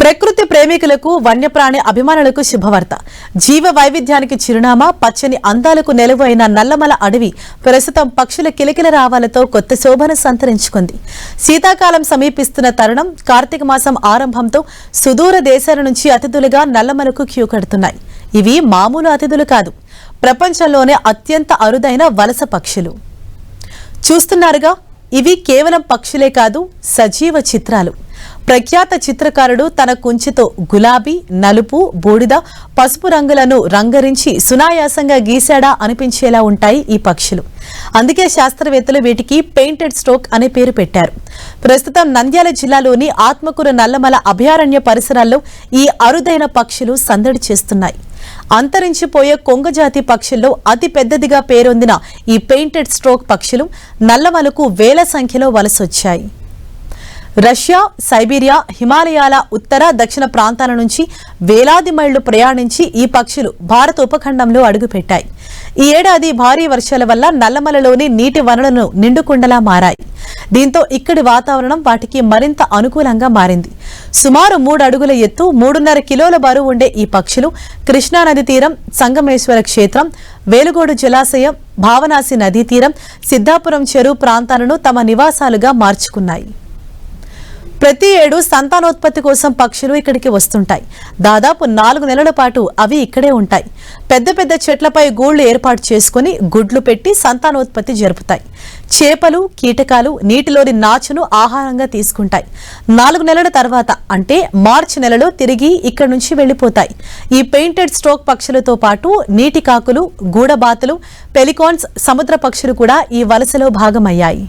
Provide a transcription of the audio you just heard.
ప్రకృతి ప్రేమికులకు వన్యప్రాణి అభిమానులకు శుభవార్త. జీవ వైవిధ్యానికి చిరునామా, పచ్చని అందాలకు నెలవు అయిన నల్లమల అడవి ప్రస్తుతం పక్షుల కిలకిల రావాలతో కొత్త శోభను సంతరించుకుంది. శీతాకాలం సమీపిస్తున్న తరుణం, కార్తీక మాసం ఆరంభంతో సుదూర దేశాల నుంచి అతిథులుగా నల్లమలకు క్యూ కడుతున్నాయి. ఇవి మామూలు అతిథులు కాదు, ప్రపంచంలోనే అత్యంత అరుదైన వలస పక్షులు. చూస్తున్నారుగా, ఇవి కేవలం పక్షులే కాదు, సజీవ చిత్రాలు. ప్రఖ్యాత చిత్రకారుడు తన కుంచెతో గులాబీ, నలుపు, బూడిద, పసుపు రంగులను రంగరించి సునాయాసంగా గీశాడా అనిపించేలా ఉంటాయి ఈ పక్షులు. అందుకే శాస్త్రవేత్తలు వీటికి పెయింటెడ్ స్ట్రోక్ అనే పేరు పెట్టారు. ప్రస్తుతం నంద్యాల జిల్లాలోని ఆత్మకూరు నల్లమల అభయారణ్య పరిసరాల్లో ఈ అరుదైన పక్షులు సందడి చేస్తున్నాయి. అంతరించిపోయే కొంగజాతి పక్షుల్లో అతి పెద్దదిగా పేరొందిన ఈ పెయింటెడ్ స్ట్రోక్ పక్షులు నల్లమలకు వేల సంఖ్యలో వలసొచ్చాయి. రష్యా, సైబీరియా, హిమాలయాల ఉత్తర, దక్షిణ ప్రాంతాల నుంచి వేలాది మైళ్లు ప్రయాణించి ఈ పక్షులు భారత ఉపఖండంలో అడుగుపెట్టాయి. ఈ ఏడాది భారీ వర్షాల వల్ల నల్లమలలోని నీటి వనరులను నిండుకుండలా మారాయి. దీంతో ఇక్కడి వాతావరణం వాటికి మరింత అనుకూలంగా మారింది. సుమారు 3 అడుగుల ఎత్తు, 3.5 కిలోల బరువు ఉండే ఈ పక్షులు కృష్ణానది తీరం, సంగమేశ్వర క్షేత్రం, వేలుగోడు జలాశయం, భావనాసి నదీ తీరం, సిద్ధాపురం చెరువు ప్రాంతాలను తమ నివాసాలుగా మార్చుకున్నాయి. ప్రతి ఏడు సంతానోత్పత్తి కోసం పక్షులు ఇక్కడికి వస్తుంటాయి. దాదాపు 4 నెలల పాటు అవి ఇక్కడే ఉంటాయి. పెద్ద పెద్ద చెట్లపై గూళ్లు ఏర్పాటు చేసుకుని గుడ్లు పెట్టి సంతానోత్పత్తి జరుపుతాయి. చేపలు, కీటకాలు నీటిలోని నాచును ఆహారంగా తీసుకుంటాయి. 4 నెలల తర్వాత, అంటే మార్చి నెలలో తిరిగి ఇక్కడి నుంచి వెళ్లిపోతాయి. ఈ పెయింటెడ్ స్ట్రోక్ పక్షులతో పాటు నీటి కాకులు, గూడబాతులు, పెలికాన్స్, సముద్ర పక్షులు కూడా ఈ వలసలో భాగమయ్యాయి.